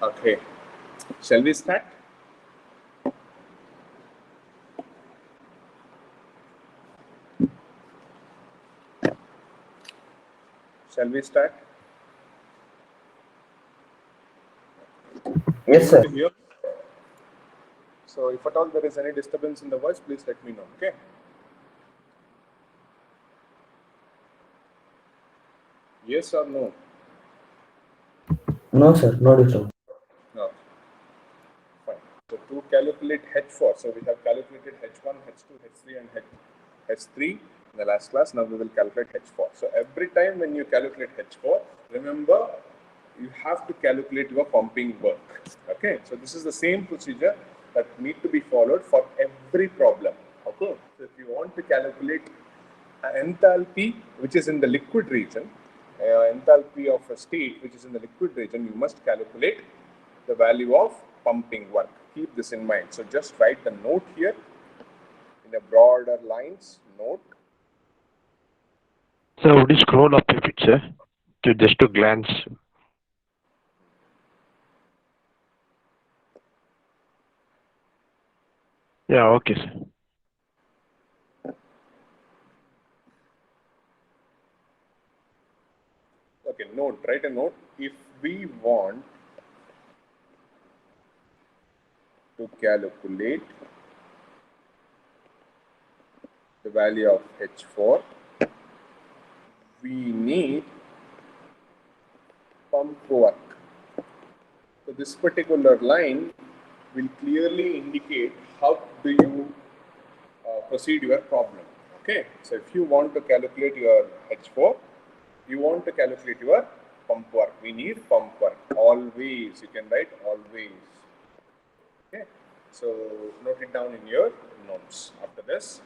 Okay, shall we start? Shall we start? Yes, sir. To hear? So if at all there is any disturbance in the voice, please let me know, okay? Yes or no? No, sir. No disturbance. No. Fine. So to calculate H4, so we have calculated H1, H2, H3 and H3 in the last class. Now we will calculate H4. So every time when you calculate H4, remember you have to calculate your pumping work. Okay. So this is the same procedure that need to be followed for every problem. Okay. So if you want to calculate enthalpy which is in the liquid region, enthalpy of a state which is in the liquid region, you must calculate the value of pumping work. Keep this in mind. So just write the note here in a broader lines. Note. So would you scroll up a bit, sir, to glance? Yeah, okay, sir. Okay, note. Write a note. If we want to calculate the value of H4, we need pump work. So this particular line will clearly indicate how do you proceed your problem. Okay, so if you want to calculate your H4, you want to calculate your pump work. We need pump work. Always, you can write always. Okay, so note it down in your notes after this.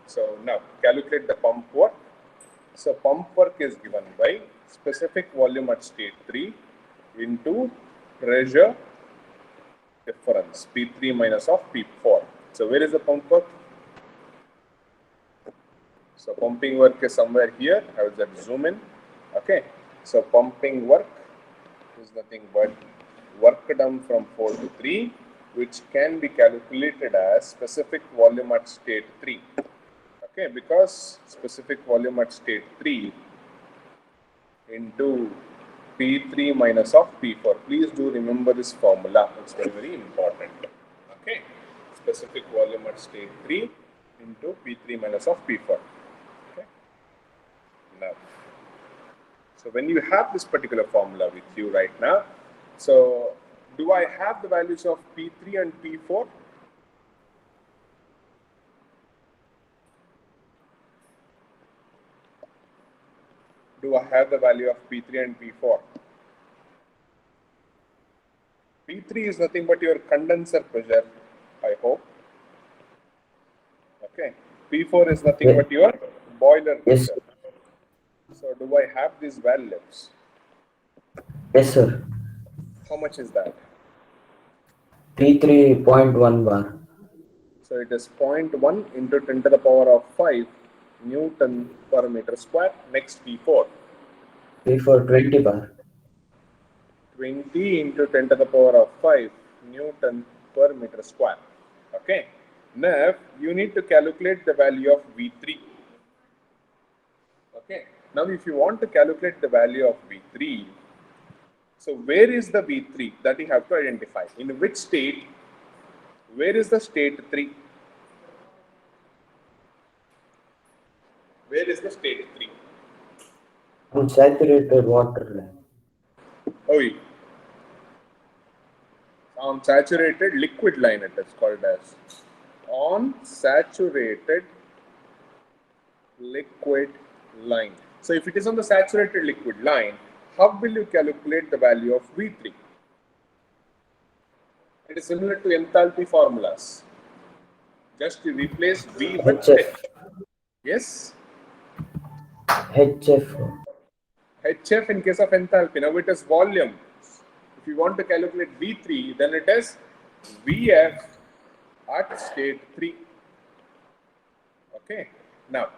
So now calculate the pump work. So pump work is given by specific volume at state 3 into pressure difference P3 minus of P4. So where is the pump work? So pumping work is somewhere here. I will just zoom in. Okay. So pumping work is nothing but work done from 4 to 3, which can be calculated as specific volume at state 3. Okay, because specific volume at state 3 into P3 minus of P4. Please do remember this formula. It's very, very important. Okay, specific volume at state 3 into P3 minus of P4. Okay, now, so when you have this particular formula with you right now, so do I have the values of P3 and P4? Do I have the value of P3 and P4? P3 is nothing but your condenser pressure, I hope. Okay. P4 is nothing but your boiler Yes. pressure. So do I have these values? Yes, sir. How much is that? P3.1 bar. So it is 0.1 into 10 to the power of 5 Newton per meter square. Next P4. P4 20 bar. 20 into 10 to the power of 5 Newton per meter square. Okay. Now you need to calculate the value of V3. Okay. Now if you want to calculate the value of V3, so where is the V3 that you have to identify? In which state? Where is the state 3? Where is the state 3? On saturated water line. Oh, on saturated liquid line it is called as. On saturated liquid line. So if it is on the saturated liquid line, how will you calculate the value of V3? It is similar to enthalpy formulas. Just to replace V with HF. H. Yes? HF. HF in case of enthalpy. Now it is volume. If you want to calculate V3, then it is Vf at state 3. Okay. Now,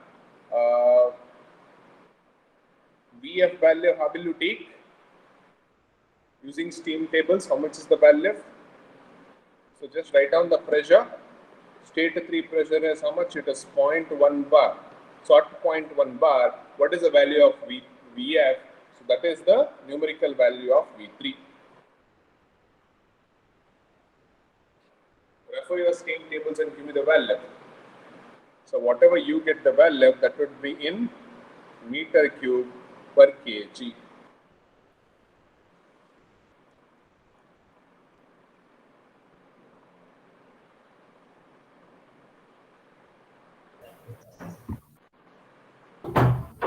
Vf value, how will you take? Using steam tables, how much is the value? So just write down the pressure. State 3 pressure is how much? It is 0.1 bar. So at 0.1 bar, what is the value of Vf? So that is the numerical value of V3. Refer your steam tables and give me the value. So whatever you get the value, that would be in meter cube per kg.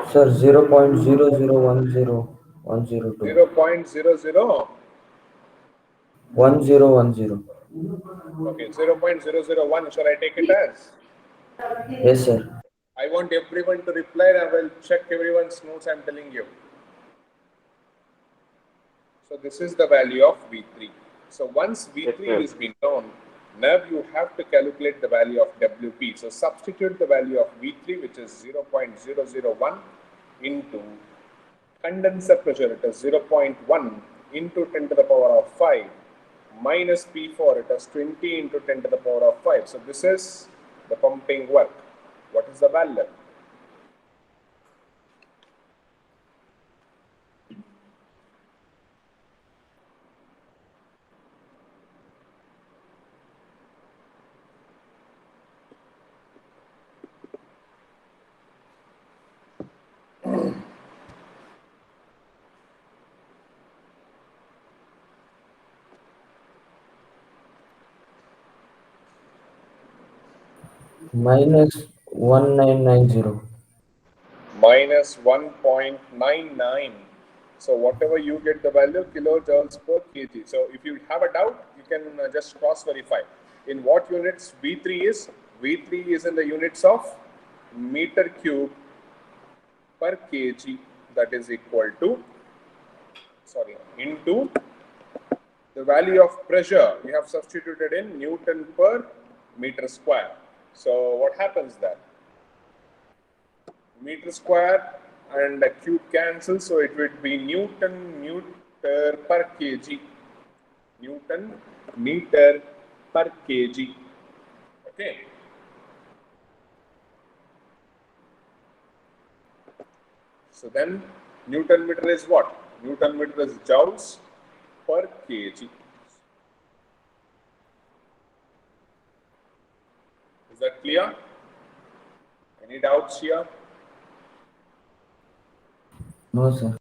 Sir, 0.0010102. 0.00. 1010. Okay, 0.001. Shall I take it as? Yes, sir. I want everyone to reply and I will check everyone's notes I'm telling you. So this is the value of V3. So once V3 is been known, now you have to calculate the value of WP. So substitute the value of V3, which is 0.001 into condenser pressure, it is 0.1 into 10 to the power of 5 minus P4, it is 20 into 10 to the power of 5. So this is the pumping work. What is the value? Minus 1990. Minus 1.99. So whatever you get the value, kilojoules per kg. So if you have a doubt, you can just cross verify. In what units V3 is? V3 is in the units of meter cube per kg. That is equal to, into the value of pressure. We have substituted in Newton per meter square. So what happens there? Meter square and a cube cancel, so it would be Newton meter per kg. Newton meter per kg. Okay. So then Newton meter is what? Newton meter is joules per kg. Is that clear? Any doubts here? No, sir.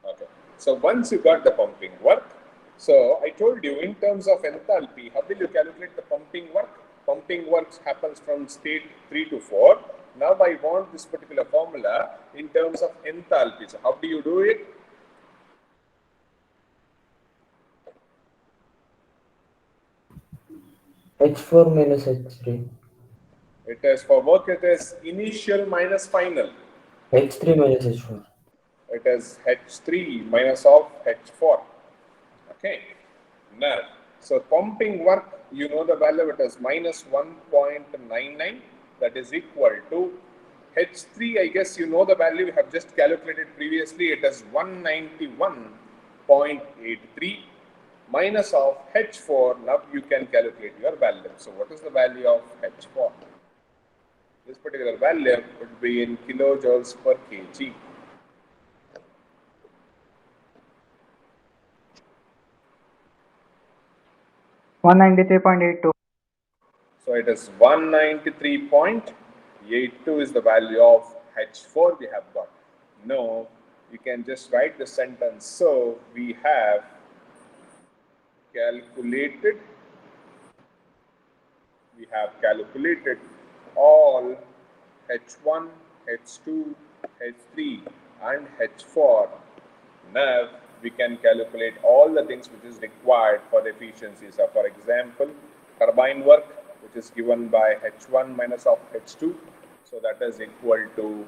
Okay. So once you got the pumping work, so I told you in terms of enthalpy, how will you calculate the pumping work? Pumping work happens from state 3 to 4. Now I want this particular formula in terms of enthalpy. So how do you do it? H4 minus H3. It is for work, it is initial minus final. H3 minus H4. It is H3 minus of H4. Okay. Now, so pumping work, you know the value, it is minus 1.99. That is equal to H3, I guess you know the value, we have just calculated previously, it is 191.83 minus of H4. Now you can calculate your value. So what is the value of H4? This particular value would be in kilojoules per kg. $193.82. So it is 193.82 is the value of H4 we have got. No, you can just write the sentence. So we have calculated all H1, H2, H3 and H4. Now we can calculate all the things which is required for the efficiency. So for example, turbine work, which is given by H1 minus of H2. So that is equal to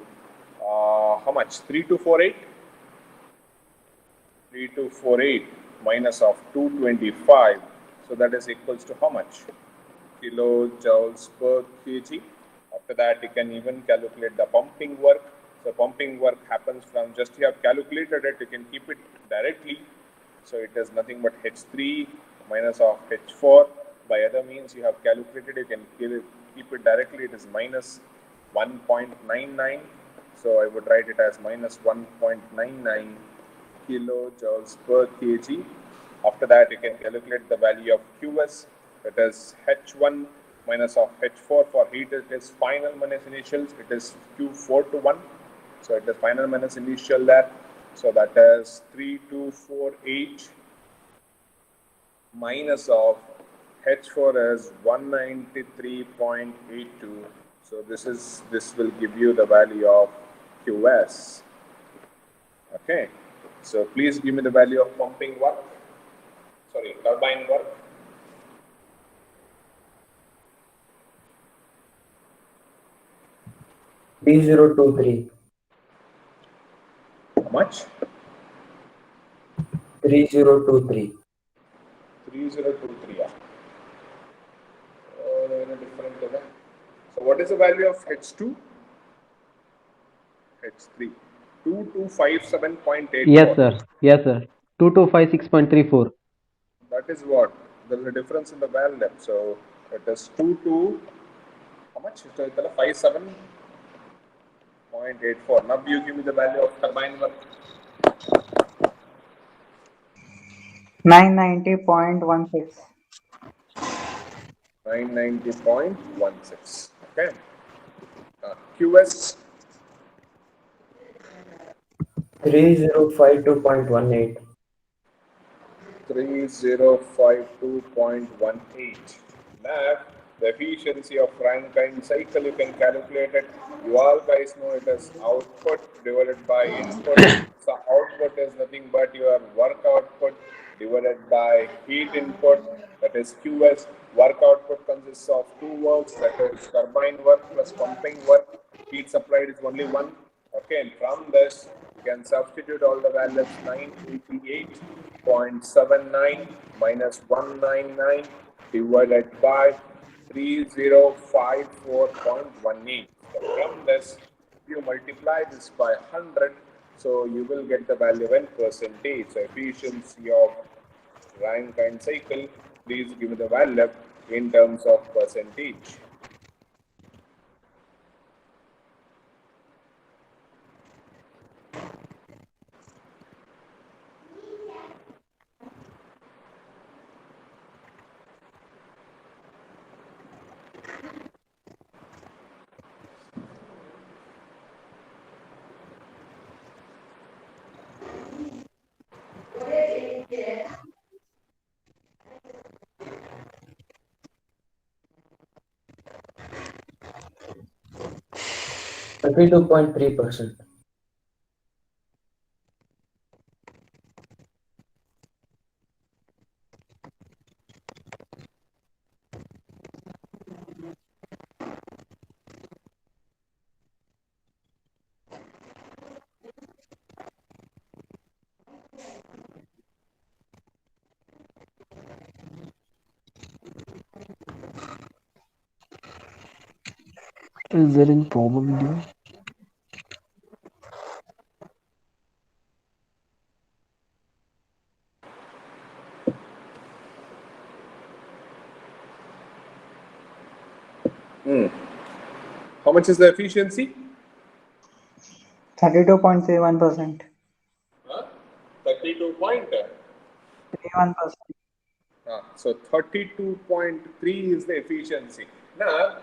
how much? 3248? 3248 minus of 225. So that is equals to how much? Kilojoules per kg. After that, you can even calculate the pumping work. So pumping work happens from just you have calculated it, you can keep it directly. So it is nothing but H3 minus of H4. By other means you have calculated, you can keep it directly, it is minus 1.99. So I would write it as minus 1.99 kilojoules per kg. After that, you can calculate the value of Qs, that is H1 minus of H4. For heat, it is final minus initials, it is Q4 to 1. So it is final minus initial there. So that is 3248 minus of H4 is 193.82. So this will give you the value of Qs. Okay. So please give me the value of pumping work. Sorry, turbine work. $3023. How much? 3023. 3023. Yeah. Different level. So what is the value of H2? H3. 2257.84. Yes, sir. Yes, sir. 2256.34. That is what? There is a difference in the valve depth. So it is 22. How much? 57.84. Now you give me the value of turbine work. 990.16. 990.16. Okay. QS 3052.18. 3052.18. Now, the efficiency of Rankine cycle, you can calculate it. You all guys know it as output divided by input. So output is nothing but your work output divided by heat input, that is QS. Work output consists of two works, that is turbine work plus pumping work. Heat supplied is only one. Okay, and from this, you can substitute all the values. 988.79 minus 199 divided by 3054.18. So from this, if you multiply this by 100, so you will get the value in percentage. So efficiency of Rankine cycle, please give me the value in terms of percentage. $32.3%. Is there any problem with you? How much is the efficiency? 32.31%. 32.3. 31%. So 32.3 is the efficiency. Now,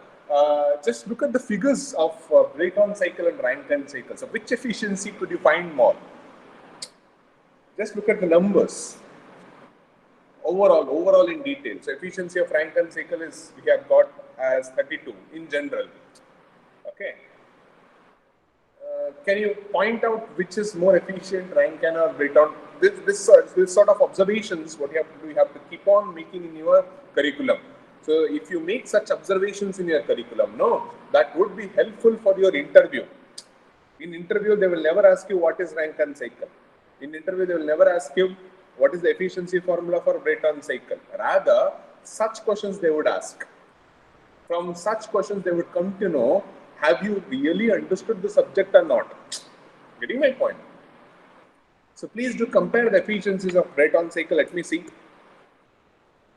just look at the figures of Brayton cycle and Rankine cycle. So which efficiency could you find more? Just look at the numbers. Overall in detail. So efficiency of Rankine cycle is, we have got as 32 in general. Okay. Can you point out which is more efficient, Rankine or Brayton? This sort of observations, what you have to do, you have to keep on making in your curriculum. So if you make such observations in your curriculum, that would be helpful for your interview. In interview, they will never ask you what is Rankine cycle. In interview, they will never ask you what is the efficiency formula for Brayton cycle. Rather, such questions they would ask. From such questions, they would come to know have you really understood the subject or not? Getting my point? So please do compare the efficiencies of Brayton cycle. Let me see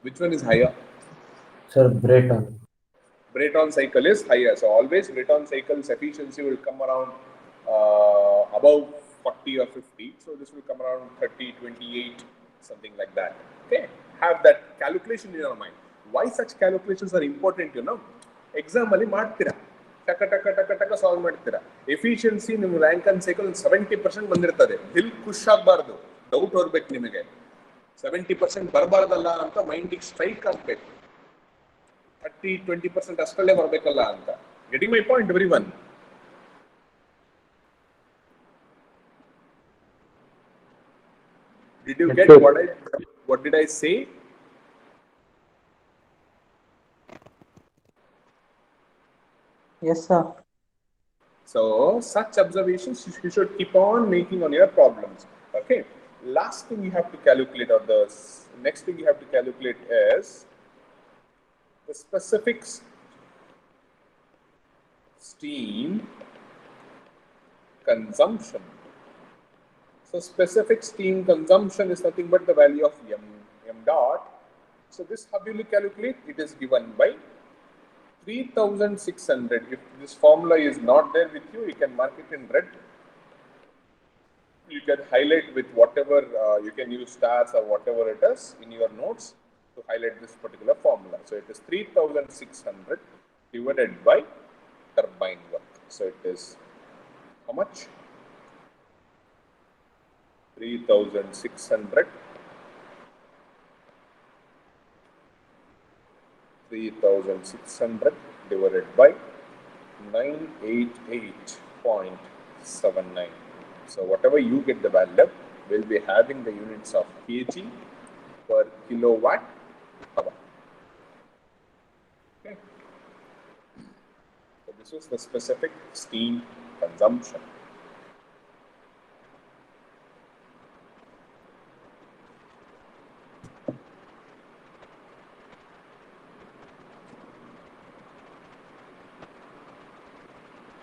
which one is higher. Sir, Breton. Brayton cycle is higher. So always Brayton cycle's efficiency will come around above 40 or 50. So this will come around 30, 28, something like that. Okay. Have that calculation in your mind. Why such calculations are important, you know? Exam ಅಲ್ಲಿ ಮಾಡ್ತೀರಾ ಟಕ ಟಕ ಟಕ ಟಕ solve ಮಾಡ್ತೀರಾ efficiency ನಿಮ್ಮ rank and cycle 70% ಬಂದಿರ್ತದೆ ದಿಲ್ ಖುಷ್ ಆಗಬಾರ್ದು ಡೌಟ್ ಹೊರಬೇಕು ನಿಮಗೆ 70% ಬರಬಾರ್ದಲ್ಲ ಅಂತ ಮೈಂಡಿಗೆ ಸ್ಟ್ರೈಕ್ ಆಗಬೇಕು 30-20% ಅಷ್ಟಲ್ಲೇ ಬರಬೇಕಲ್ಲ ಅಂತ getting my point everyone Did you get what did I say? Yes, sir. So such observations you should keep on making on your problems. Okay. Last thing you have to calculate, or the next thing you have to calculate is the specific steam consumption. So specific steam consumption is nothing but the value of m dot. So this how will you calculate? It is given by 3600. If this formula is not there with you, you can mark it in red. You can highlight with whatever, you can use stars or whatever it is in your notes to highlight this particular formula. So it is 3600 divided by turbine work. So it is how much? 3600 divided by 988.79. So whatever you get the value, will be having the units of kg per kilowatt hour. Okay. So this is the specific steam consumption.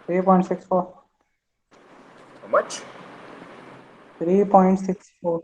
$3.64. How much? 3.64.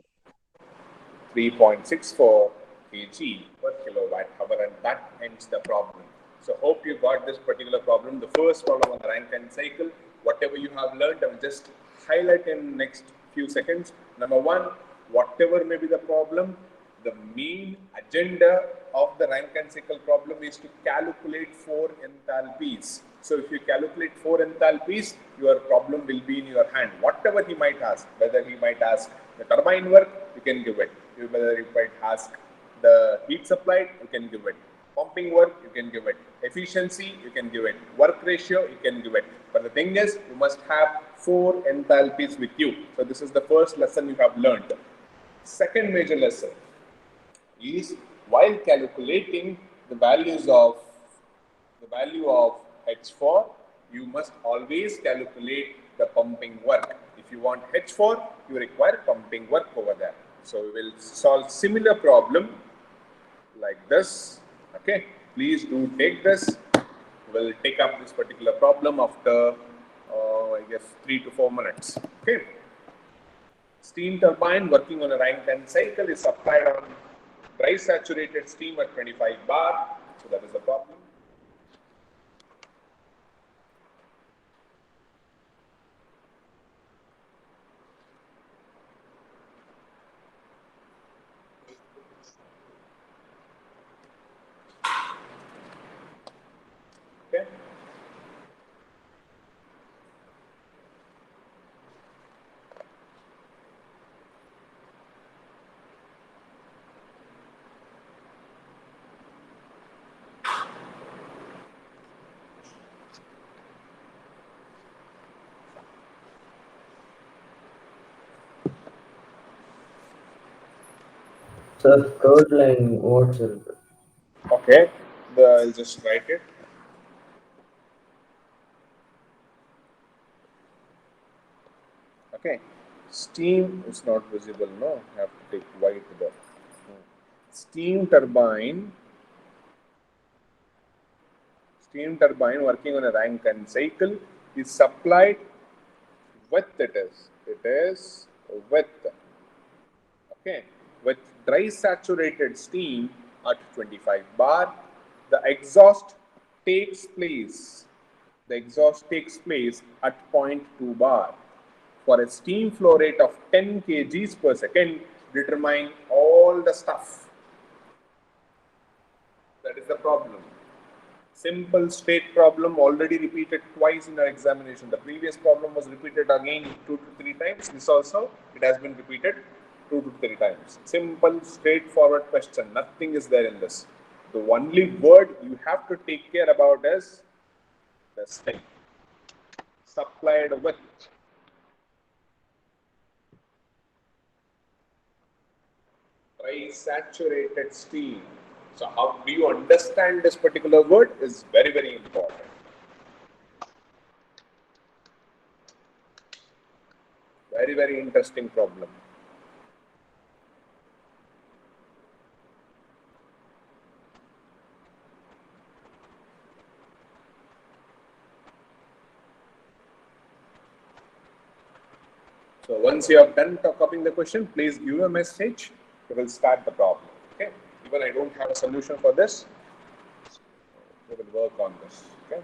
3.64 kg per kilowatt hour, and that ends the problem. So hope you got this particular problem, the first problem on the Rankine cycle. Whatever you have learned, I will just highlight in next few seconds. Number one, whatever may be the problem, the main agenda of the Rankine cycle problem is to calculate 4 enthalpies. So if you calculate 4 enthalpies, your problem will be in your hand. Whatever he might ask, whether he might ask the turbine work, you can give it. Whether he might ask the heat supplied, you can give it. Pumping work, you can give it. Efficiency, you can give it. Work ratio, you can give it. But the thing is, you must have 4 enthalpies with you. So this is the first lesson you have learned. Second major lesson is while calculating the value of H4, you must always calculate the pumping work. If you want H4, you require pumping work over there. So we will solve similar problem like this. Okay, please do take this. We'll take up this particular problem after I guess 3 to 4 minutes. Okay. Steam turbine working on a Rankine cycle is supplied on dry saturated steam at 25 bar. So that is the problem. Okay. Sir, third line, what's it? Okay, I'll just write it. Okay, steam is not visible, no? I have to take white there. Steam steam turbine working on a Rankine cycle is supplied with with dry saturated steam at 25 bar. The exhaust takes place at 0.2 bar. For a steam flow rate of 10 kgs per second, determine all the stuff. That is the problem. Simple state problem, already repeated twice in our examination. The previous problem was repeated again 2 to 3 times. This also, it has been repeated 2 to 3 times. Simple, straightforward question. Nothing is there in this. The only word you have to take care about is the steam. Supplied with dry saturated steam. So how do you understand this particular word is very, very important. Very, very interesting problem. So once you have done copying the question, please give a message. We will start the problem. Okay. Even I don't have a solution for this. We will work on this. Okay.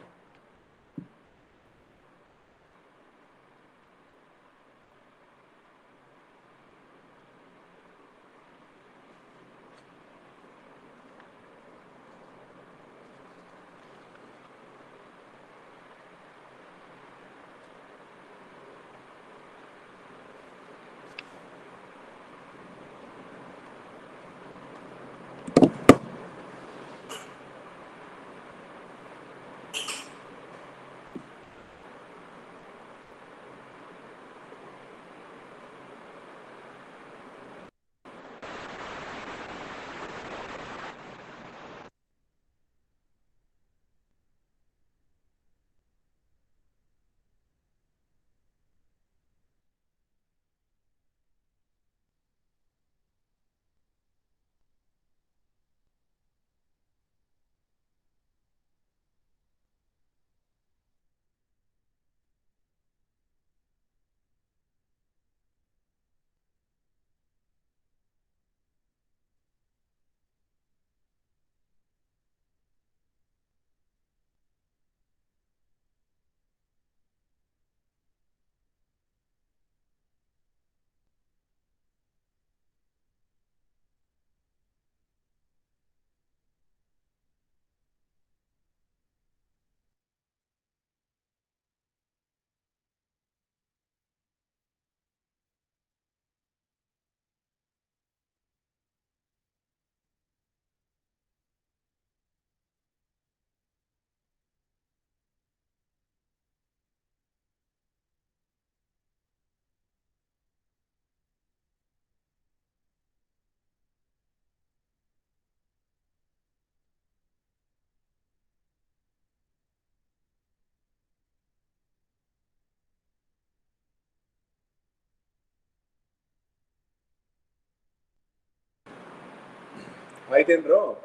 Right in row.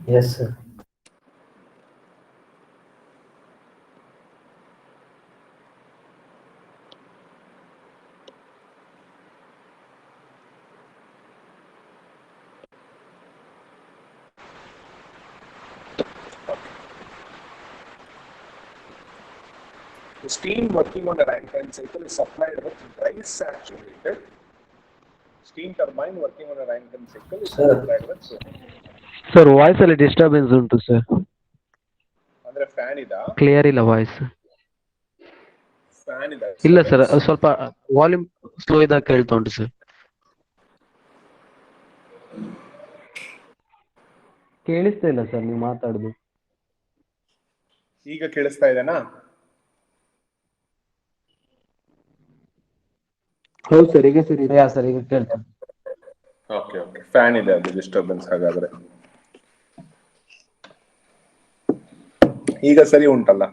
Yes, sir. The steam working on the Rankine cycle is supplied with dry saturated. Steam turbine working on a Rankine cycle is supplied with sir ವಾಯ್ಸಲ್ಲಿ disturbance ಉಂಟು sir, ಅಂದ್ರೆ fan ಇದ clear ಇಲ್ಲ voice. Fan ಇದೆ ಇಲ್ಲ sir, ಸ್ವಲ್ಪ volume slow ಇದ್ದಾಗ ಕೇಳ್ತಾ ಉಂಟು ಸರ್. ಕೇಳಿಸ್ತಾ ಇಲ್ಲ ಸರ್ ನೀವು ಮಾತಾಡೋದು. ಈಗ ಕೇಳಿಸ್ತಾ ಇದೆನಾ? ಹೌದು ಸರ್, ಈಗ ಸರಿ ಸರ್, ಈಗ ಕೇಳ್ತಾ. ಓಕೆ ಓಕೆ, ಫ್ಯಾನ್ ಇದೆ, ಅದು ಡಿಸ್ಟರ್ಬೆನ್ಸ್. ಹಾಗಾದ್ರೆ ಈಗ ಸರಿ ಉಂಟಲ್ಲ?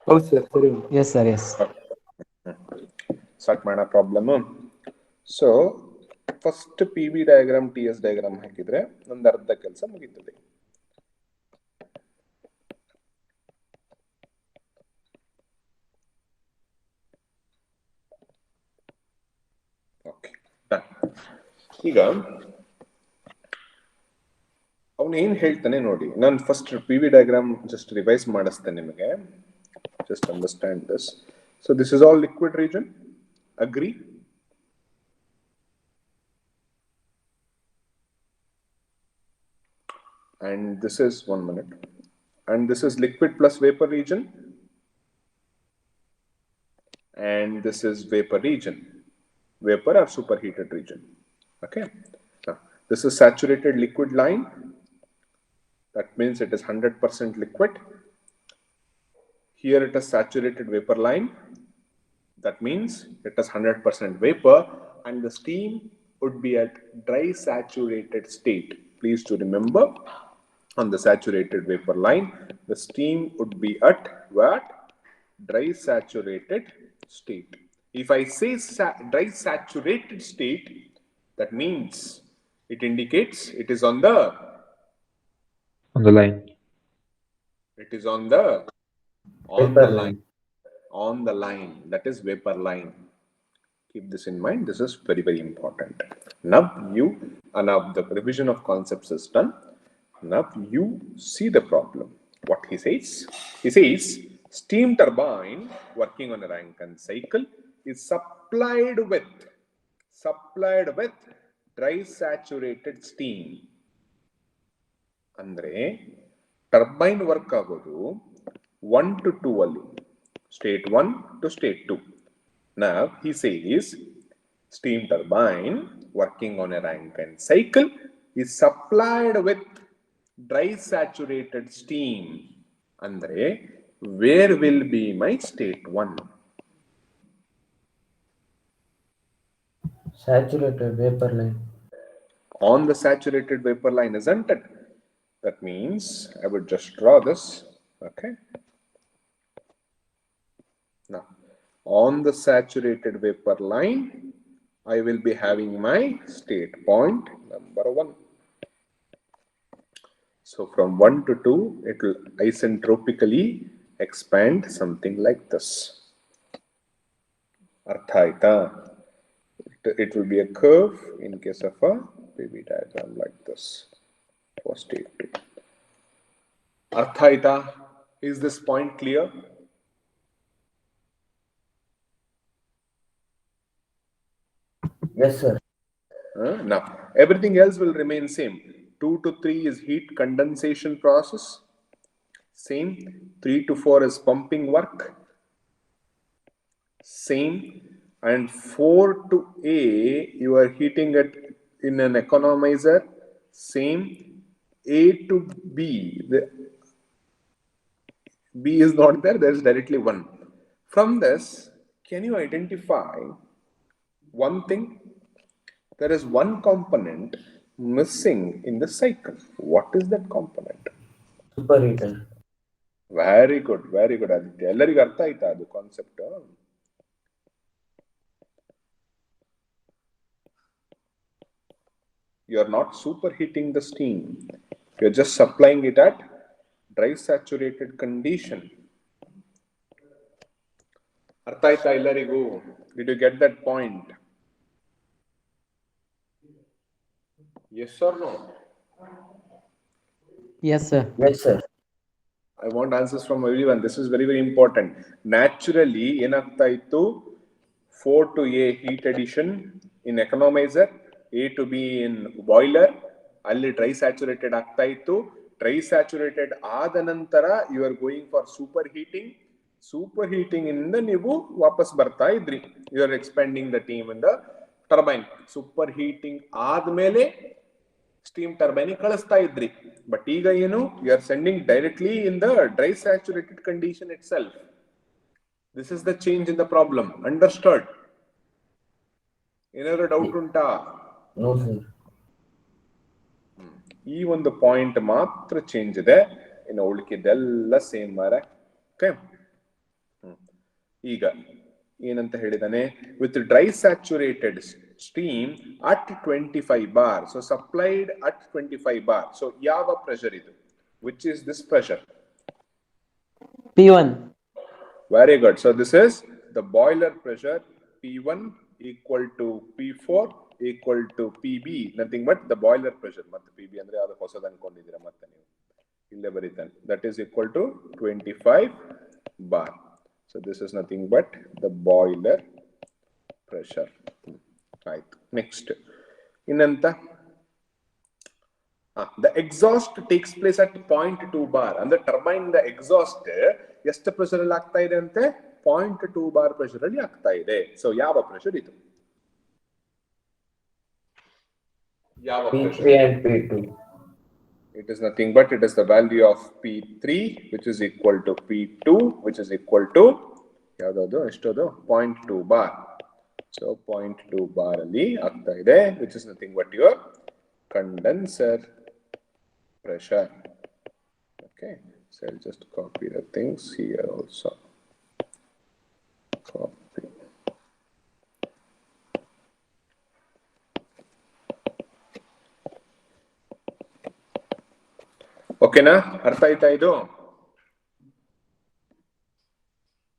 ಹೌದು ಸರ್, ಸರಿ. Yes sir, yes. ಸ್ಟಾರ್ಟ್ ಮಾಡೋಣ problem. So first P V diagram T S diagram ಹಾಕಿದ್ರೆ ಒಂದು ಅರ್ಧ ಕೆಲಸ ಮುಗೀತದೆ. ಓಕೆ, ಈಗ ಅವನು ಏನ್ ಹೇಳ್ತಾನೆ ನೋಡಿ. ನಾನು first P V diagram just revise ಮಾಡಿಸ್ತೇನೆ ನಿಮಗೆ. Just understand this. So this is all liquid region. Agree? And this is 1 minute. And this is liquid plus vapor region. And this is vapor region. Vapor or superheated region. Okay. Now, this is saturated liquid line. That means it is 100% liquid. Here it is saturated vapor line. That means it is 100% vapor, and the steam would be at dry saturated state. Please to remember, on the saturated vapor line, the steam would be at what? Dry saturated state. If I say dry saturated state, that means it indicates it is on the line. It is on the line. On the line. That is vapor line. Keep this in mind. This is very, very important. Now the revision of concepts is done. Now you see the problem. What he says? He says steam turbine working on a Rankine cycle is supplied with dry saturated steam. Andre turbine work agodu 1 to 2 ಅಲ್ಲಿ. State 1 to state 2. Now he says steam turbine working on a Rankine cycle is supplied with dry saturated steam. Andre where will be my state 1? Saturated vapor line. On the saturated vapor line, isn't it? That means I would just draw this. Okay. Now, on the saturated vapor line, I will be having my state point number 1. So from 1 to 2, it will isentropically expand something like this. Arthaita. It will be a curve in case of a PV diagram like this for state 2. Arthaita. Is this point clear? Yes, sir. Now, everything else will remain same. 2 to 3 is heat condensation process. Same. 3 to 4 is pumping work. Same. And 4 to A, you are heating it in an economizer. Same. A to B, B is not there, there is directly 1. From this, can you identify one thing? There is one component missing in the cycle. What is that component? Superheater. Very good, Aditya. Ellarigu artha aita adu concept. You are not superheating the steam. You are just supplying it at dry saturated condition. Artha aita ellarigu? Did you get that point? Yes or no? Yes, sir. Yes, sir. I want answers from everyone. This is very, very important. Naturally, enagta ittu 4 to A heat addition in economizer, A to B in boiler, alli dry saturated agta ittu. Dry saturated aada nantara you are going for superheating. Superheating inda ನೀವು ವಾಪಸ್ ಬರ್ತಾ ಇದ್ರಿ. You are expanding the steam in the turbine. Superheating ಆದ್ಮೇಲೆ steam turbine ಕಳಿಸ್ತಾ ಇದ್ರಿ. But ಈಗ ಏನು? You are sending directly in the dry saturated condition itself. This is the change in the problem. Understood? ಏನಾದ್ರು ಡೌಟ್ ಉಂಟಾ? No, sir. ಈ ಒಂದು point ಮಾತ್ರ ಚೇಂಜ್ ಇದೆ, ಇನ್ನು ಉಳಿಕೆದೆಲ್ಲ ಸೇಮ್ ಮಾರ. ಓಕೆ, ಈಗ ಏನಂತ ಹೇಳಿದಾನೆ? With dry saturated stream at 25 bar. So supplied at 25 bar. So yava pressure idu? Which is this pressure? P1. Very good. So this is the boiler pressure. P1 equal to P4 equal to PB. Nothing but the boiler pressure. Matte PB andre adu hosadu ankondidira matte ನೀವು ille baritane. That is equal to 25 bar. So this is nothing but the boiler pressure. Right. Next. Innanta the exhaust takes place at 0.2 bar. And the turbine, the exhaust, ಎಷ್ಟು pressure ಅಲ್ಲಿ ಆಗ್ತಾ ಇದೆ ಅಂತೆ 0.2 bar pressure ಅಲ್ಲಿ ಆಗ್ತಾ ಇದೆ. So ಯಾವ pressure ಇದು? ಯಾವ P3 pressure? and P2. It is nothing but it is the value of P3 which is equal to P2 which is equal to ಯಾವ್ದು ಎಷ್ಟದು 0.2 bar. So 0.2 bar ಅಲ್ಲಿ ಆಗ್ತಾ ಇದೆ which is nothing but your condenser pressure. Okay, so I'll just copy the things here also. Copy. Okay na? ಅರ್ಥ ಆಯ್ತಾ ಇದು?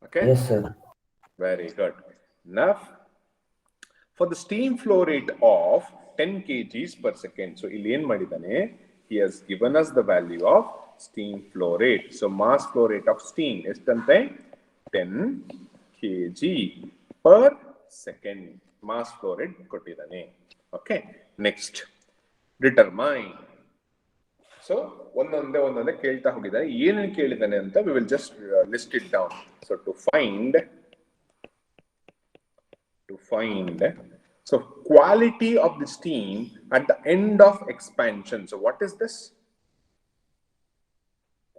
Okay? Yes, sir. Very good. Now, for the steam flow rate of 10 kgs per second. So, ಇಲ್ಲಿ ಏನ್ ಮಾಡಿದಾನೆ? He has given us the value of steam flow rate. So, mass flow rate of steam ಎಷ್ಟಂತೆ? 10 kg per second. Mass flow rate ಕೊಟ್ಟಿದಾನೆ. Okay. Next. Determine. So, ಒಂದೊಂದೇ ಕೇಳ್ತಾ ಹೋಗಿದ್ದಾನೆ. ಏನೇನು ಕೇಳಿದಾನೆ ಅಂತ we will just list it down. So, to find so quality of the steam at the end of expansion. So what is this?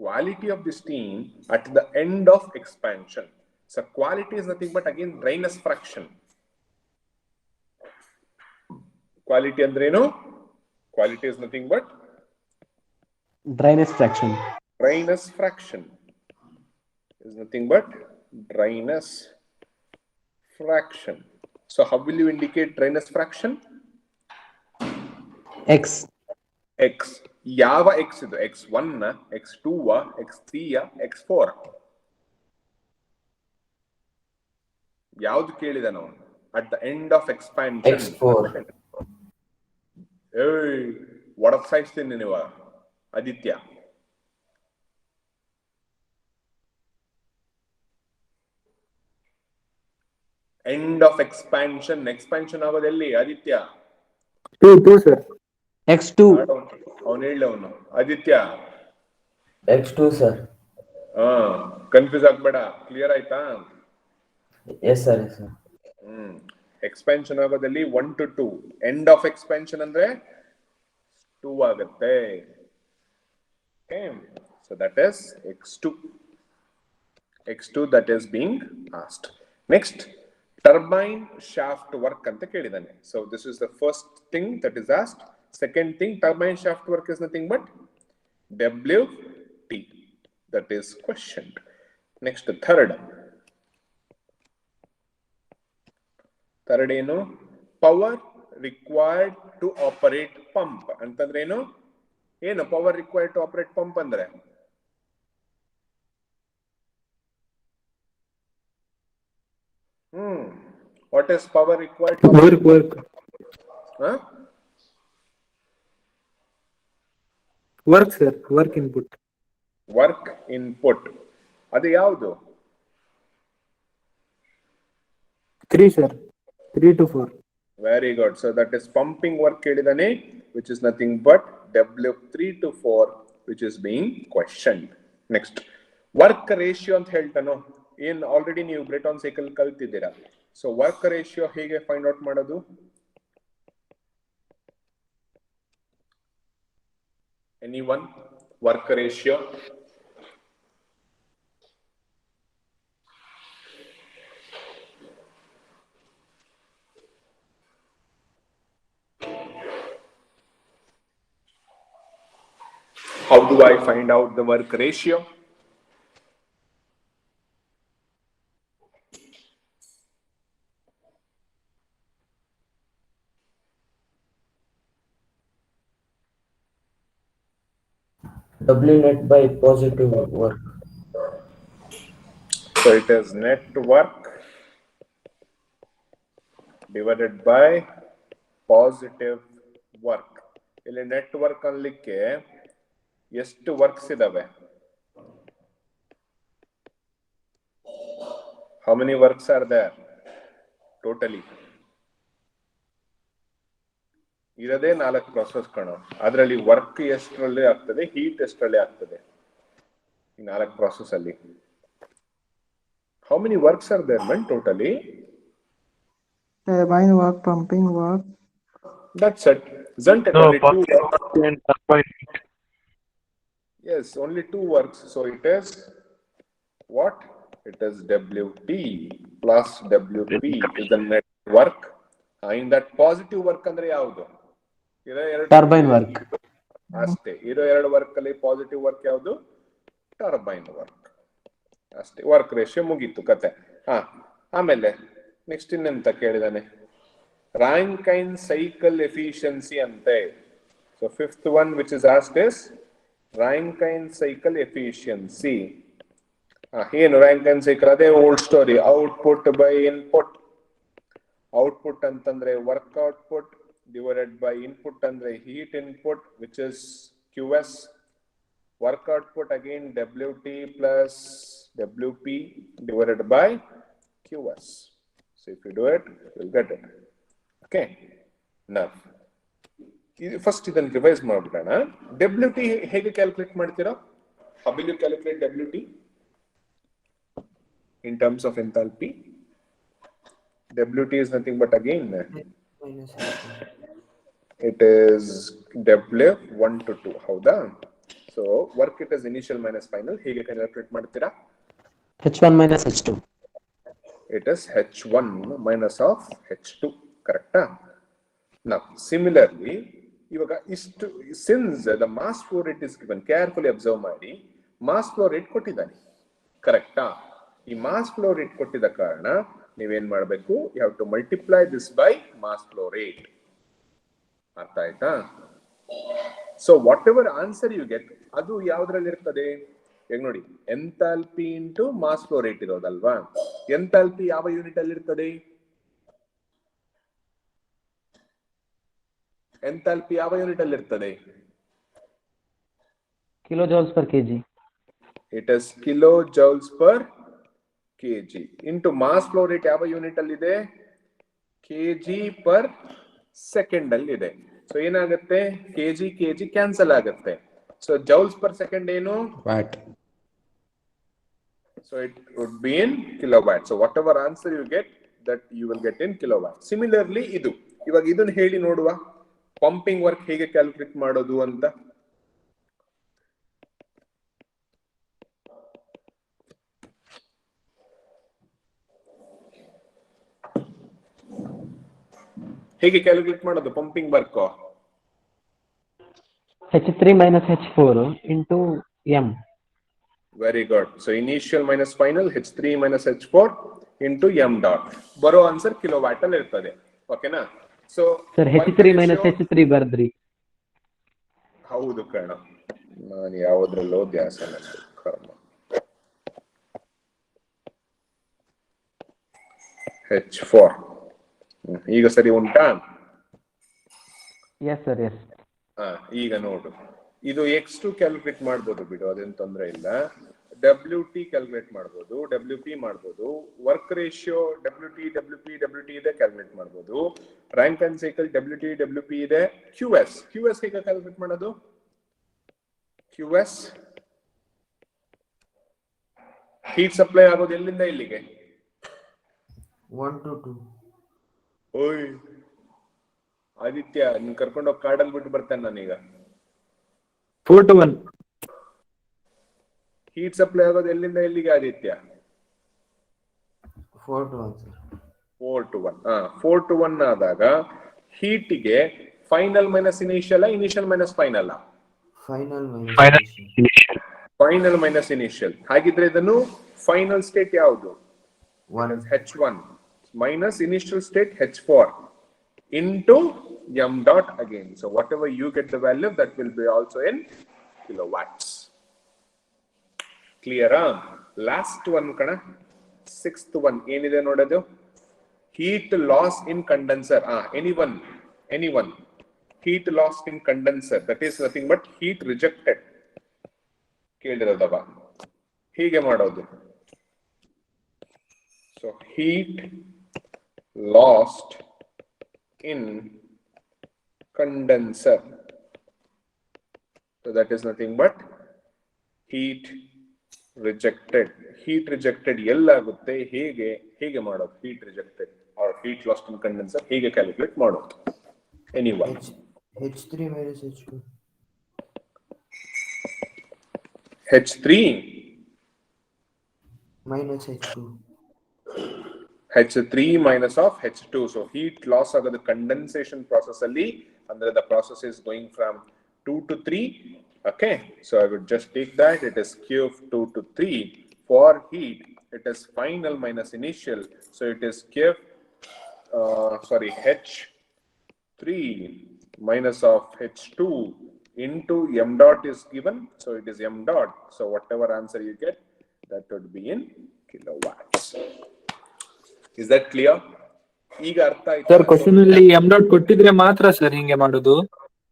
Quality of the steam at the end of expansion. So quality is nothing but again dryness fraction. Quality andreno? Quality is nothing but Dryness fraction. dryness fraction is nothing but dryness fraction. So how will you indicate dryness fraction? X. X. ಯಾವ X ಇದು? X1, X2, X3, X4? ಯಾವ್ದು ಕೇಳಿದ ನಾವು? At the end of expansion. X4. ಏಯ್ ಒಡಸಾಯಿಸ್ತೀನಿ ನೀವು Aditya. End of expansion. Expansion ಆಗೋದೆಲ್ಲಿ Aditya? 2 sir. X2. ಅವನು ಹೇಳ ಅವನು ಆದಿತ್ಯ. X2, sir. ಕನ್ಫ್ಯೂಸ್ ಆಗ್ಬೇಡ. ಕ್ಲಿಯರ್ ಆಯ್ತಾ? Yes, sir. Yes, sir. Expansion ಆಗೋದಲ್ಲಿ 1 to 2. ಎಂಡ್ ಆಫ್ ಎಕ್ಸ್ಪೆನ್ಷನ್ ಅಂದ್ರೆ 2 ಆಗುತ್ತೆ. Okay, so that is X2. X2 that is being asked. Next, turbine shaft work anta kelidane. So this is the first thing that is asked. Second thing, turbine shaft work is nothing but WT. That is questioned. Next, the third ಏನು? Power required to operate pump ಅಂತಂದ್ರೆ ಏನು? ಏನು power required to operate pump ಅಂದ್ರೆ? What is power required to operate? Work. Huh? Work, sir. Work input. Work input. ಅದು ಯಾವುದು? 3, sir. 3 to 4. Very good. So that is pumping work ಕೇಳಿದಾನೆ, which is nothing but W3 to 4, which is being questioned. Next, work ratio ಅಂತ ಹೇಳ್ತಾನೋ. ಏನ್ already ನೀವು ಬ್ರೆಟಾನ್ cycle ಕಲ್ತಿದ್ದೀರಾ. So work ratio ಹೇಗೆ find out ಮಾಡೋದು? Anyone? Work ratio how do I find out the work ratio? W net by positive work. So it is net work divided by positive work. ಇಲ್ಲಿ net work ಅನ್ಲಿಕ್ಕೆ ಎಷ್ಟು works ಇದಾವೆ? How many works are there totally? ಇರದೇ 4 process ಕಣೋ. ಅದರಲ್ಲಿ work ಎಷ್ಟರಲ್ಲಿ ಆಗ್ತದೆ, heat ಎಷ್ಟರಲ್ಲಿ ಆಗ್ತದೆ ಈ 4 ಪ್ರಾಸೆಸ್ ಅಲ್ಲಿ? How many works are there, man, totally? Turbine work, pumping work. That's it. Isn't it? No, Only 2 pumping works. and turbine. Yes, only 2 works. So it is what? It is WT plus WP is the net work. In that positive work ಅಂದ್ರೆ ಯಾವುದು? Turbine work. ಅಷ್ಟೇ. ಇರೋ 2 work ಅಲ್ಲಿ positive work ಯಾವುದು? Turbine work. ಅಷ್ಟೇ. Work ratio ಮುಗೀತು ಕತೆ. ಆಮೇಲೆ next ಇನ್ನೆಂತ ಕೇಳಿದಾನೆ? Rankine cycle efficiency ante. So 5th one which is asked is Rankine cycle efficiency. ಏನು Rankine cycle? ಅದೇ old story. Output by input. Output ಅಂತಂದ್ರೆ work output divided by input ಅಂದ್ರೆ heat input, which is QS. Work output again WT plus WP divided by QS. So if you do it, you'll get it. Okay. Now, first ಇದನ್ನು revise ಮಾಡ್ಬಿಡೋಣ. WT ಹೇಗೆ calculate ಮಾಡ್ತೀರಾ? How will you calculate WT in terms of enthalpy? WT is nothing but again it is W 1 to 2. ಹೌದಾ? So work it as initial minus final. ಹೇಗೆ calculate ಮಾಡ್ತೀರಾ? H1 minus H2. It is H1 minus of H2. Correct? Now, similarly, ಇವಾಗ ಇಷ್ಟು since the mass flow rate is given, carefully observe ಮಾಡಿ, mass flow rate ಕೊಟ್ಟಿದ್ದಾನೆ. ಕರೆಕ್ಟಾ? ಈ mass flow rate ಕೊಟ್ಟಿದ್ದ ಕಾರಣ ನೀವೇನ್ ಮಾಡಬೇಕು? You have to multiply this by mass flow rate. ಅರ್ಥ ಆಯ್ತಾ? So whatever answer you get, ಅದು ಯಾವ್ದ್ರಲ್ಲಿ ಇರ್ತದೆ? ಈಗ ನೋಡಿ, enthalpy into mass flow rate ಇರೋದಲ್ವಾ? ಎಂಥಾಲ್ಪಿ ಯಾವ ಯೂನಿಟ್ ಅಲ್ಲಿ ಇರ್ತದೆ? ಎಂಥಾಲ್ಪಿ ಯಾವ ಯೂನಿಟ್ ಅಲ್ಲಿ ಇರ್ತದೆ? Kilojoules per kg. It is kilojoules per kg into mass flow rate ಯಾವ ಯೂನಿಟ್ ಅಲ್ಲಿ ಇದೆ? kg per second ಅಲ್ಲಿ ಇದೆ. ಸೊ ಏನಾಗುತ್ತೆ? kg ಕ್ಯಾನ್ಸಲ್ ಆಗುತ್ತೆ. ಸೊ ಜೌಲ್ಸ್ per second ಏನು? Watt. So it would be in kilowatt. So whatever answer you get, that you will get in kilowatt. Similarly, ಇದು ಇವಾಗ ಇದನ್ನ ಹೇಳಿ ನೋಡುವ, ಪಂಪಿಂಗ್ ವರ್ಕ್ ಹೇಗೆ ಕ್ಯಾಲ್ಕುಲೇಟ್ ಮಾಡೋದು ಅಂತ. ಹೇಗೆ ಕ್ಯಾಲ್ಕುಲೇಟ್ ಮಾಡೋದು pumping work? H3 minus H4 into M. Very good. So initial minus final, H3 minus H4 into M dot. ಬರೋ ಆನ್ಸರ್ ಕಿಲೋವ್ಯಾಟ್ ಅಲ್ಲಿ ಇರ್ತದೆ. ಓಕೆನಾ? So sir H3 minus H3 ಬರ್ದ್ರಿ. ಹೌದು ಕಣ, ನಾನು ಯಾವುದ್ರಲ್ಲೋ ಧ್ಯಾಸ ನಂದು ಕರ್ಮ. H4 ಈಗ ಸರಿ ಉಂಟಾ? Yes sir, yes. ಈಗ ನೋಡು, ಇದು X2 ಕ್ಯಾಲ್ಕುಲೇಟ್ ಮಾಡ್ಬೋದು ಬಿಡು, ಅದೇನು ತೊಂದರೆ ಇಲ್ಲ. WT ಕ್ಯಾಲ್ಕುಲೇಟ್ ಮಾಡ್ಬೋದು, WP ಮಾಡ್ಬೋದು, ವರ್ಕ್ ರೇಷಿಯೋ WT ಇದೆ ಕ್ಯಾಲ್ಕುಲೇಟ್ ಮಾಡ್ಬೋದು, ರಾಂಕೈನ್ ಸೈಕಲ್ WP ಇದೆ, QS ಹೇಗೆ ಕ್ಯಾಲ್ಕುಲೇಟ್ ಮಾಡೋದು? QS ಹೀಟ್ ಸಪ್ಲೈ ಆಗೋದು ಎಲ್ಲಿಂದ ಇಲ್ಲಿಗೆ? 1 to 2. ಓಯ್ ಆದಿತ್ಯ, ನೀನ್ ಕರ್ಕೊಂಡೋಗಿ ಕಾಡಲ್ಲಿ ಬಿಟ್ಟು ಬರ್ತೇನೆ ನಾನೀಗ. 4 to 1. ಹೀಟ್ ಸಪ್ಲೈ ಆಗೋದು ಎಲ್ಲಿಂದ ಎಲ್ಲಿಗೆ Aditya? 4 to 1 sir. 4 to 1. 4 to 1 ಆದಾಗ ಹೀಟಿಗೆ final minus initial, initial minus final? Final minus Final initial. initial. Final minus initial. ಹಾಗಿದ್ರೆ ಇದನ್ನು ಫೈನಲ್ ಸ್ಟೇಟ್ ಯಾವುದು? 1. H1 minus initial state H4 into M dot again. So whatever you get the value, that will be also in kilowatts. ಕ್ಲಿಯರಾ? Last one ಕಣ, 6th one ಏನಿದೆ ನೋಡೋದು, heat loss in condenser. Anyone heat loss in condenser, that is nothing but heat rejected. ಕೇಳಿರೋದವ, ಹೀಗೆ ಮಾಡೋದು. So heat lost in condenser, so that is nothing but heat rejected. Heat rejected ಎಲ್ಲಾಗುತ್ತೆ, ಹೇಗೆ ಮಾಡೋದು heat rejected or heat lost in condenser, ಹೇಗೆ calculate ಮಾಡೋದು? Anyone? H3 minus H2. H3 minus H2. H3 minus of H2. So heat loss ಆಗೋದು condensation process ಅಲ್ಲಿ, ಅಂದ್ರೆ the process is going from 2 to 3. Okay, so I would just take that, it is Q of 2 to 3. For heat, it is final minus initial, so it is Q H3 minus of H2 into m dot is given, so it is m dot. So whatever answer you get, that would be in kilowatts. Is that clear? ಈಗ ಅರ್ಥ ಆಯ್ತಾ sir? Question ಅಲ್ಲಿ M dot ಕೊಟ್ಟಿದ್ರೆ ಮಾತ್ರ sir ಹಿಂಗೆ ಮಾಡೋದು?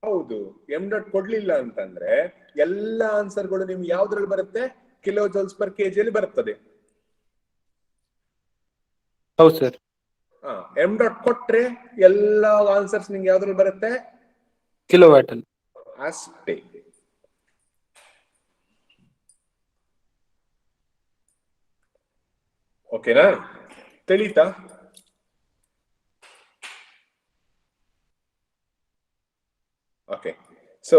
ಹೌದು, M dot ಕೊಡ್ಲಿಲ್ಲ ಅಂತಂದ್ರೆ ಎಲ್ಲಾ ಆನ್ಸರ್ಗಳು ನಿಮ್ಗೆ ಯಾವ್ದ್ರಲ್ಲಿ ಬರುತ್ತೆ? ಕಿಲೋ ಜೌಲ್ಸ್ ಪರ್ ಕೆಜಿ ಅಲ್ಲಿ ಬರ್ತದೆ. ಹೌದು ಸರ್. ಎಂ ಡಾಟ್ ಕೊಟ್ರೆ ಎಲ್ಲಾ ಆನ್ಸರ್ಸ್ ನಿಮ್ಗೆ ಯಾವ್ದ್ರಲ್ಲಿ ಬರುತ್ತೆ? ಕಿಲೋವ್ಯಾಟ್ ಅಲ್ಲಿ ಅಷ್ಟೇ. ಓಕೆನಾ? ತಿಳಿತಾ? ಓಕೆ, ಸೊ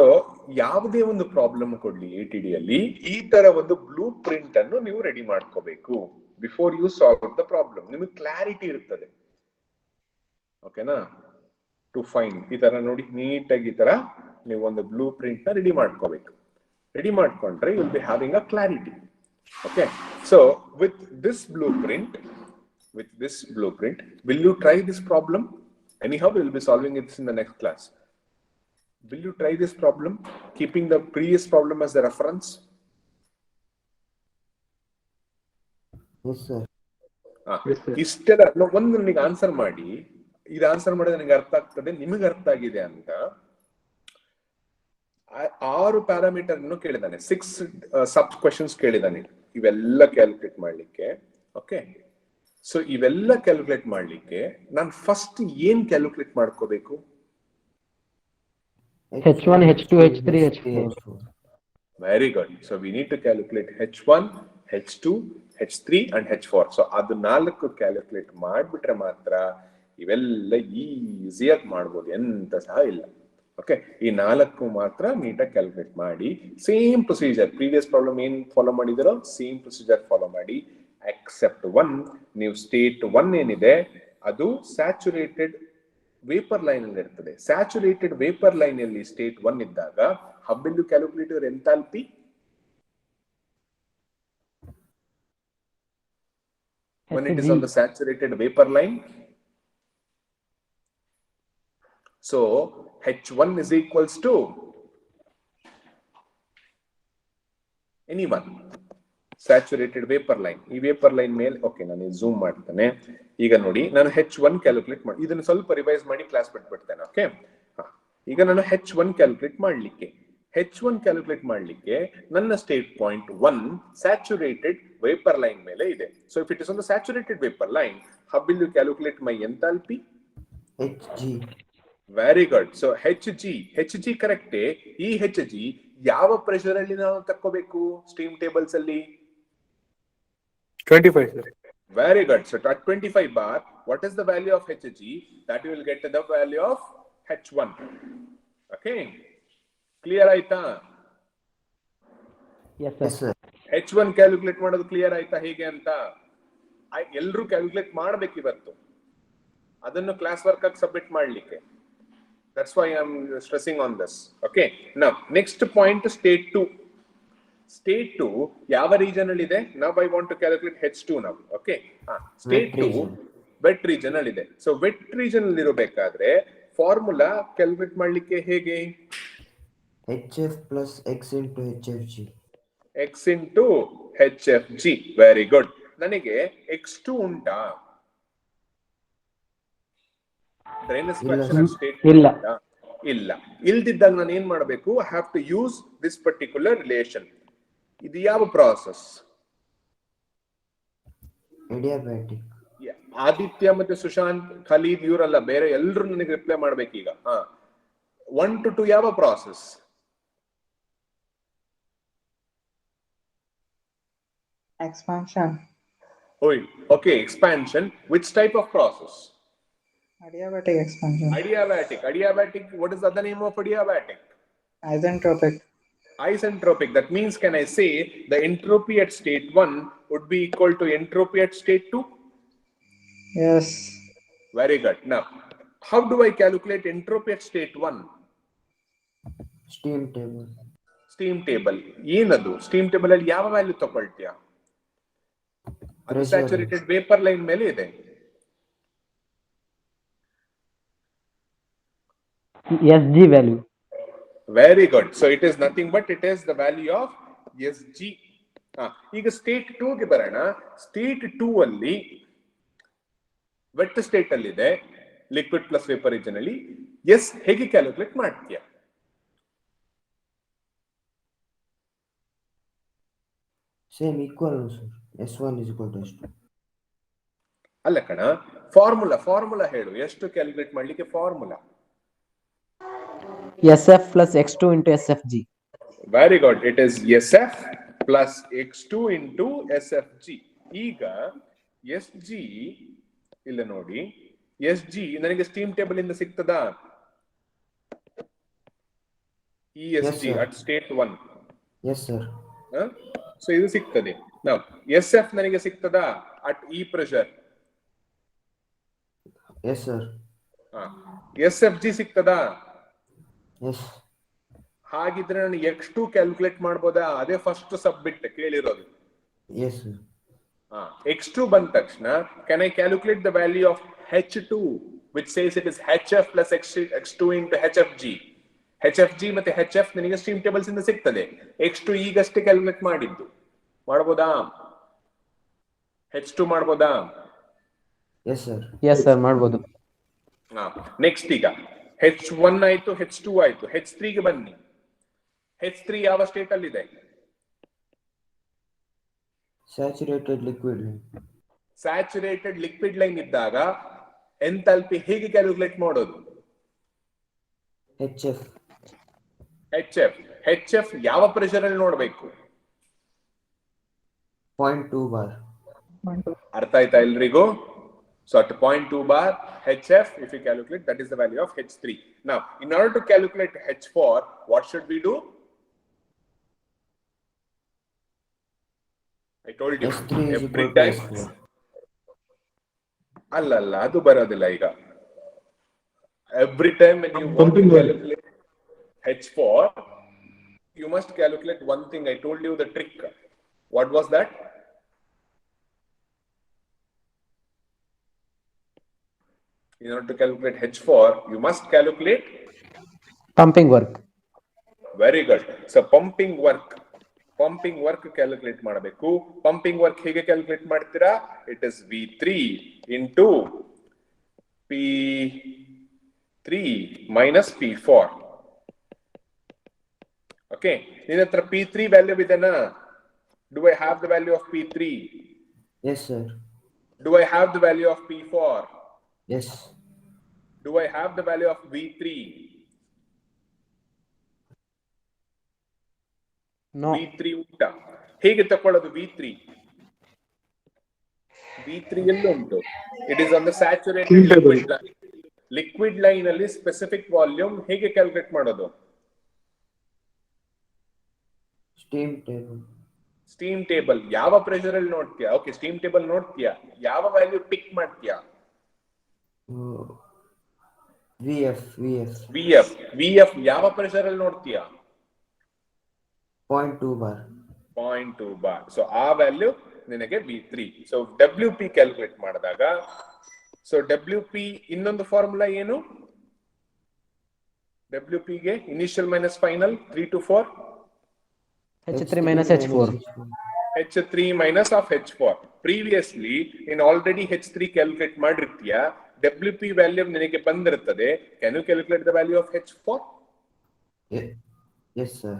ಯಾವುದೇ ಒಂದು ಪ್ರಾಬ್ಲಮ್ ಕೊಡ್ಲಿ ATD ಅಲ್ಲಿ, ಈ ತರ ಒಂದು ಬ್ಲೂ ಪ್ರಿಂಟ್ ಅನ್ನು ನೀವು ರೆಡಿ ಮಾಡ್ಕೋಬೇಕು before you solve the problem. ನಿಮಗೆ ಕ್ಲಾರಿಟಿ ಇರ್ತದೆ. ಓಕೆನಾ? ಟು ಫೈಂಡ್ ಈ ತರ ನೋಡಿ, ನೀಟಾಗಿ ಈ ತರ ನೀವು ಒಂದು ಬ್ಲೂ ಪ್ರಿಂಟ್ ನ ರೆಡಿ ಮಾಡ್ಕೋಬೇಕು. ರೆಡಿ ಮಾಡ್ಕೊಂಡ್ರೆ you will be having a clarity. Okay, so with this blueprint, will you try this problem? Anyhow, we will be solving it in the next class. Will you try this problem keeping the previous problem as the reference? Yes sir. ಇಷ್ಟೆಲ್ಲ ಒಂದು ನನಗೆ answer ಮಾಡಿ, ಇದು answer ಮಾಡಿದ್ರೆ ನನಗೆ ಅರ್ಥ ಆಗ್ತದೆ, ನಿಮಗೆ ಅರ್ಥ ಆಗಿದೆ ಅಂತ. 6 ಪ್ಯಾರಾಮೀಟರ್ ಅನ್ನು ಕೇಳಿದಾನೆ, 6 ಸಬ್ ಕ್ವೆಶನ್ಸ್ ಕೇಳಿದಾನೆ ಇವೆಲ್ಲ ಕ್ಯಾಲ್ಕುಲೇಟ್ ಮಾಡ್ಲಿಕ್ಕೆ. ಓಕೆ, ಸೊ ಇವೆಲ್ಲ ಕ್ಯಾಲ್ಕುಲೇಟ್ ಮಾಡ್ಲಿಕ್ಕೆ ನಾನು ಫಸ್ಟ್ ಏನ್ ಕ್ಯಾಲ್ಕುಲೇಟ್ ಮಾಡ್ಕೋಬೇಕು? H1, H2, H3, H4. Very good. So we need to calculate H1, H2, H3 and H4. So ಅದು 4 ಕ್ಯಾಲ್ಕುಲೇಟ್ ಮಾಡ್ಬಿಟ್ರೆ ಮಾತ್ರ ಇವೆಲ್ಲ ಈಸಿಯಾಗಿ ಮಾಡ್ಬೋದು, ಎಂತ ಸಹ ಇಲ್ಲ. ಓಕೆ, ಈ 4 ಮಾತ್ರ ನೀಟಾಗಿ ಕ್ಯಾಲ್ಕುಲೇಟ್ ಮಾಡಿ, ಸೇಮ್ ಪ್ರೊಸೀಜರ್ ಪ್ರೀವಿಯಸ್ ಪ್ರಾಬ್ಲಮ್ ಏನ್ ಫಾಲೋ ಮಾಡಿದಿರೋ ಸೇಮ್ ಪ್ರೊಸೀಜರ್ ಫಾಲೋ ಮಾಡಿ. ಎಕ್ಸೆಪ್ಟ್ 1, ನೀವು ಸ್ಟೇಟ್ 1 ಏನಿದೆ ಅದು ಸ್ಯಾಚುರೇಟೆಡ್ ವೇಪರ್ ಲೈನ್ ಅಲ್ಲಿ ಇರ್ತದೆ. ಸ್ಯಾಚುರೇಟೆಡ್ ವೇಪರ್ ಲೈನ್ ಅಲ್ಲಿ ಸ್ಟೇಟ್ 1 ಇದ್ದಾಗ how will you calculate your enthalpy? When it is on the saturated vapor line, so H1 is equals to anyone saturated vapour line. ಈ vapour line ಮೇಲೆ, okay ನಾನು zoom ಮಾಡ್ತೇನೆ. ಈಗ ನೋಡಿ, ನಾನು H1 calculate ಮಾಡಿ, ಇದನ್ನು ಸ್ವಲ್ಪ ರಿವೈಸ್ ಮಾಡಿ ಕ್ಲಾಸ್ ಬಿಟ್ಬಿಡ್ತೇನೆ. ಓಕೆ, ಈಗ ನಾನು H1 ಕ್ಯಾಲ್ಕುಲೇಟ್ ಮಾಡ್ಲಿಕ್ಕೆ ನನ್ನ state point 1 saturated vapour line ಮೇಲೆ ಇದೆ. So if it is on the saturated vapour line, how will you calculate my enthalpy? Hg. Very good. So Hg ಕರೆಕ್ಟೇ. ಈ Hg ಯಾವ ಪ್ರೆಷರ್ ಅಲ್ಲಿ ನಾವು ತಕ್ಕೋಬೇಕು ಸ್ಟ್ರೀಮ್ ಟೇಬಲ್ಸ್ ಅಲ್ಲಿ? 25 sir. Very good. So at 25 bar, what is the value of Hg? That you will get the value of H1. Okay, clear ಆಯ್ತಾ? Yes Yes sir. sir. H1 calculate ಮಾಡೋದು clear ಆಯ್ತಾ ಹೇಗೆ ಅಂತ? ಎಲ್ಲರೂ calculate ಮಾಡ್ಬೇಕು ಇವತ್ತು, ಅದನ್ನು ಕ್ಲಾಸ್ ವರ್ಕ್ ಆಗಿ ಸಬ್ಮಿಟ್ ಮಾಡ್ಲಿಕ್ಕೆ. That's why I'm stressing on this. Okay, now next point, state 2. State 2 ಯಾವ ರೀಜನ್ ಅಲ್ಲಿ ಇದೆ? Now I want to calculate H2 now. Okay, state 2 wet region ಅಲ್ಲಿ ಇದೆ. ಸೊ ವೆಟ್ ರೀಜನ್ ಅಲ್ಲಿ ಇರಬೇಕಾದ್ರೆ ಫಾರ್ಮುಲಾ ಕ್ಯಾಲ್ಕುಲೇಟ್ ಮಾಡ್ಲಿಕ್ಕೆ ಹೇಗೆ? HF plus X into HFG. X into HFG. Very good. ನನಗೆ X2 ಉಂಟಾ? ಡ್ರೈನೇಜ್ ಫ್ರಾಕ್ಷನ್ ಸ್ಟೇಟ್ ಇಲ್ಲ. ಇಲ್ಲ. ಇಲ್ದಿದ್ದಾಗ ನಾನು ಏನ್ ಮಾಡಬೇಕು? I have to use this particular relation. ಇದು ಯಾವ ಪ್ರಾಸೆಸ್? ಅಡಿಯಾಬ್ಯಾಟಿಕ್. ಆದಿತ್ಯ ಮತ್ತೆ ಸುಶಾಂತ್, ಖಲೀದ್ ಇವರಲ್ಲ, ಬೇರೆ ಎಲ್ಲರೂ ನನಗೆ ರಿಪ್ಲೈ ಮಾಡ್ಬೇಕೀಗ. 1 to 2 ಯಾವ process? Expansion. Okay, expansion. Which type of process? Adiabatic expansion. Adiabatic. What is the other name of adiabatic? Isentropic. Isentropic. That means, can I say the entropy at state 1 would be equal to entropy at state 2? Yes. Very good. Now, how do I calculate entropy at state 1? Steam table. Steam table. ಏನದು? Steam table ಅಲ್ಲಿ ಯಾವ value ತಗೊಳ್ತೀಯಾ? Saturated vapor line ಮೇಲೆ ಇದೆ. SG value. Very good. So it is nothing but it is the value of SG. ಈಗ state 2 ಗೆ ಬರೋಣ. State 2 ಅಲ್ಲಿ vet state ಅಲ್ಲಿ ಇದೆ, ಲಿಕ್ವಿಡ್ ಪ್ಲಸ್ ವೇಪರ್ ರೀಜನ್ ಅಲ್ಲಿ. ಎಸ್ ಹೇಗೆ ಕ್ಯಾಲ್ಕುಲೇಟ್ ಮಾಡ್ತೀಯಾ? Same equal sir. S1 is equal to S2. ಅಲ್ಲ ಕಣ, ಫಾರ್ಮುಲಾ ಹೇಳು. ಎಷ್ಟು ಕ್ಯಾಲ್ಕುಲೇಟ್ ಮಾಡ್ಲಿಕ್ಕೆ formula? SF plus X2 into SFG. Very good. It is SF plus X2 into SFG. ಈಗ SG ಇಲ್ಲ ನೋಡಿ, SG ನನಗೆ ಸ್ಟೀಮ್ ಟೇಬಲ್ ಇಂದ ಸಿಗ್ತದಾ? ESG at state 1. Yes sir. So ಇದು ಸಿಗ್ತದೆ. ನಾವು SF ನನಗೆ ಸಿಗ್ತದಾ at E pressure? Yes sir. SFG ಸಿಗ್ತದಾ? Yes. ಹಾಗಿದ್ರೆ ನಾನು X2 ಕ್ಯಾಲ್ಕುಲೇಟ್ ಮಾಡ್ಬೋದಾ? ಅದೇ ಫಸ್ಟ್ ಸಬ್ಮಿಟ್ ಕೇಳಿರೋದು. Yes sir. X2 ಬಂದ ತಕ್ಷಣ can I calculate the value of H2 which says it is HF plus X2 into HFG. HFG ಮತ್ತೆ HF ನನಗೆ ಸ್ಟ್ರೀಮ್ ಟೇಬಲ್ಸ್ ಇಂದ ಸಿಗ್ತದೆ. X2 ಈಗಷ್ಟೇ ಕ್ಯಾಲ್ಕುಲೇಟ್ ಮಾಡಿದ್ದು. ಮಾಡ್ಬೋದಾ? H2 ಮಾಡ್ಬೋದಾ? Yes sir. Yes sir, ಮಾಡ್ಬೋದು. ನೆಕ್ಸ್ಟ್ ಈಗ H1 ಆಯ್ತು, H2 ಆಯ್ತು, H3 ಗೆ ಬನ್ನಿ. H3 ಯಾವ ಸ್ಟೇಟ್ ಅಲ್ಲಿ ಇದೆ? Saturated liquid line. Saturated liquid line ಇದ್ದಾಗ ಎಂಥಾಲ್ಪಿ ಹೇಗೆ ಕ್ಯಾಲ್ಕುಲೇಟ್ ಮಾಡೋದು? HF ಯಾವ ಪ್ರೆಷರ್ ಅಲ್ಲಿ ನೋಡ್ಬೇಕು? 0.2 bar. ಅರ್ಥ ಆಯ್ತಾ ಎಲ್ರಿಗೂ? So at 0.2 bar HF, if you calculate, that is the value of H3. Now, in order to calculate H4, what should we do? I told you S3 is every equal to time. S4. ಅಲ್ಲ ಅದು ಬರೋದಿಲ್ಲ ಈಗ. Every time when you want to calculate H4, you must calculate one thing. I told you the trick. What was that? In order to calculate H4, you must calculate Pumping work. very good. So pumping work calculate ಮಾಡಬೇಕು. Pumping work ಹೇಗೆ calculate ಮಾಡ್ತೀರಾ? It is V3 into P3 minus P4. Okay. ನಿನ್ನ ಹತ್ರ P3 value ಇದೆನಾ? Do I have the value of P3? Yes sir. Do I have the value of P4? Yes. Do I have the value of V3? No. V3 ಉಂಟಾ? ಹೇಗೆ ತಕೊಳ್ಳೋದು V3? V3 ಎಲ್ಲಿ ಉಂಟು? It is on the saturated liquid line. Liquid line ಅಲ್ಲಿ specific volume ಹೇಗೆ calculate ಮಾಡೋದು? Steam table ಯಾವ pressure ಅಲ್ಲಿ ನೋಡ್ತೀಯಾ? ಓಕೆ, ಸ್ಟೀಮ್ ಟೇಬಲ್ ನೋಡ್ತೀಯಾ? ಯಾವ ವ್ಯಾಲ್ಯೂ ಪಿಕ್ ಮಾಡ್ತೀಯಾ? VF ಯಾವ ಪ್ರೆಷರ್ ಅಲ್ಲಿ ನೋಡ್ತೀಯಾ? 0.2 bar. 0.2 bar. ಸೊ ಆ ವ್ಯಾಲ್ಯೂ ನಿನಗೆ V3. ಸೊ WP ಕ್ಯಾಲ್ಕುಲೇಟ್ ಮಾಡಿದಾಗ, ಸೊ WP ಇನ್ನೊಂದು ಫಾರ್ಮುಲಾ ಏನು? WP ಗೆ initial minus final 3 to 4. H3 minus H4. H3 minus of H4. Previously, in already H3 calculate ಮಾಡಿರ್ತೀಯಾ, WP value ನಿನಗೆ ಬಂದಿರುತ್ತದೆ. Can you calculate the value of H4? Yes, sir.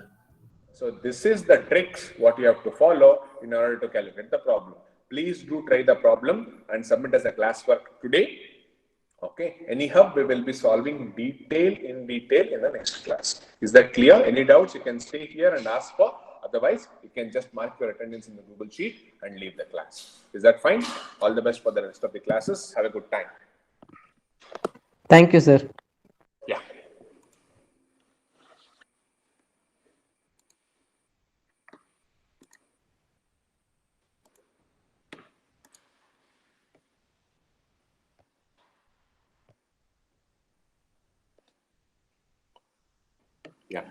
So this is the tricks what you have to follow in order to calculate the problem. Please do try the problem and submit as a classwork today. Okay. Anyhow, we will be solving in detail in the next class. Is that clear? Any doubts? You can stay here and ask for. Otherwise, you can just mark your attendance in the Google Sheet and leave the class. Is that fine? All the best for the rest of the classes. Have a good time. Thank you, sir. Yeah. Yeah.